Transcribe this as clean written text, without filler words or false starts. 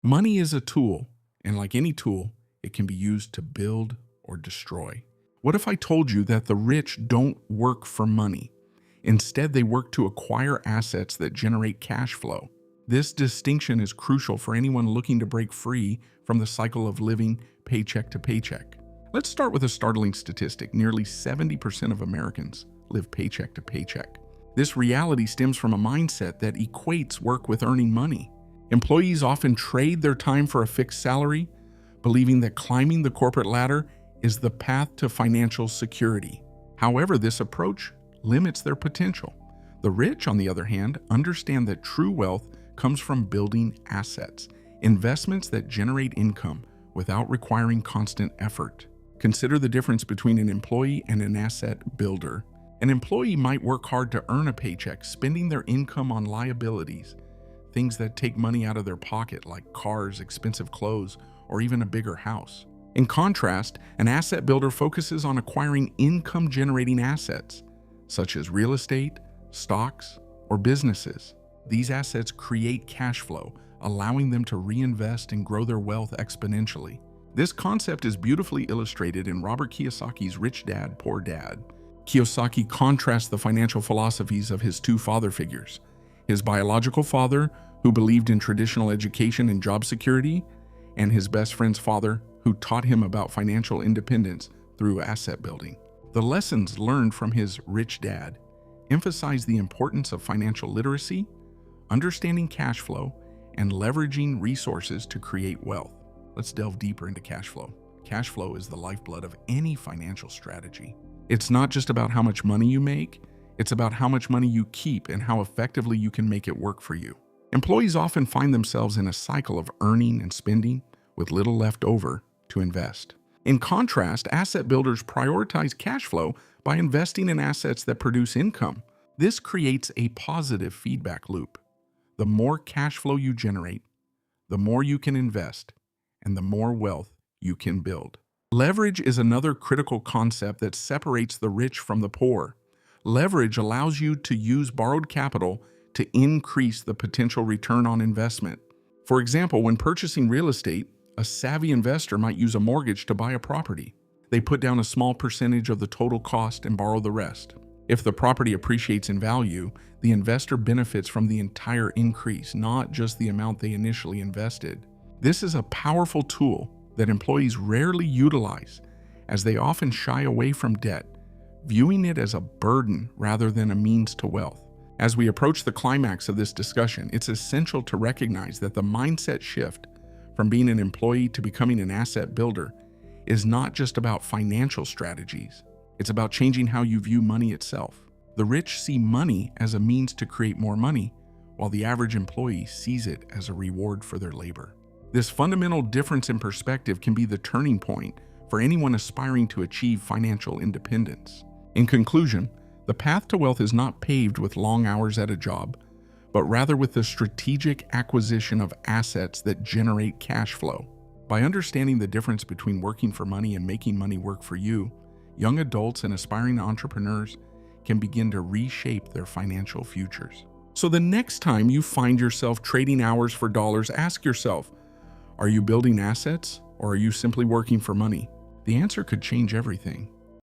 Money is a tool, and like any tool, it can be used to build or destroy. What if I told you that the rich don't work for money? Instead, they work to acquire assets that generate cash flow. This distinction is crucial for anyone looking to break free from the cycle of living paycheck to paycheck. Let's start with a startling statistic. Nearly 70% of Americans live paycheck to paycheck. This reality stems from a mindset that equates work with earning money. Employees often trade their time for a fixed salary, believing that climbing the corporate ladder is the path to financial security. However, this approach limits their potential. The rich, on the other hand, understand that true wealth comes from building assets, investments that generate income without requiring constant effort. Consider the difference between an employee and an asset builder. An employee might work hard to earn a paycheck, spending their income on liabilities, things that take money out of their pocket like cars, expensive clothes, or even a bigger house. In contrast, an asset builder focuses on acquiring income-generating assets, such as real estate, stocks, or businesses. These assets create cash flow, allowing them to reinvest and grow their wealth exponentially. This concept is beautifully illustrated in Robert Kiyosaki's Rich Dad, Poor Dad. Kiyosaki contrasts the financial philosophies of his two father figures: his biological father, who believed in traditional education and job security, and his best friend's father, who taught him about financial independence through asset building. The lessons learned from his rich dad emphasize the importance of financial literacy, understanding cash flow, and leveraging resources to create wealth. Let's delve deeper into cash flow. Cash flow is the lifeblood of any financial strategy. It's not just about how much money you make, it's about how much money you keep and how effectively you can make it work for you. Employees often find themselves in a cycle of earning and spending with little left over to invest. In contrast, asset builders prioritize cash flow by investing in assets that produce income. This creates a positive feedback loop. The more cash flow you generate, the more you can invest, and the more wealth you can build. Leverage is another critical concept that separates the rich from the poor. Leverage allows you to use borrowed capital to increase the potential return on investment. For example, when purchasing real estate, a savvy investor might use a mortgage to buy a property. They put down a small percentage of the total cost and borrow the rest. If the property appreciates in value, the investor benefits from the entire increase, not just the amount they initially invested. This is a powerful tool that employees rarely utilize, as they often shy away from debt, viewing it as a burden rather than a means to wealth. As we approach the climax of this discussion, it's essential to recognize that the mindset shift from being an employee to becoming an asset builder is not just about financial strategies. It's about changing how you view money itself. The rich see money as a means to create more money, while the average employee sees it as a reward for their labor. This fundamental difference in perspective can be the turning point for anyone aspiring to achieve financial independence. In conclusion, the path to wealth is not paved with long hours at a job, but rather with the strategic acquisition of assets that generate cash flow. By understanding the difference between working for money and making money work for you, young adults and aspiring entrepreneurs can begin to reshape their financial futures. So the next time you find yourself trading hours for dollars, ask yourself, are you building assets or are you simply working for money? The answer could change everything.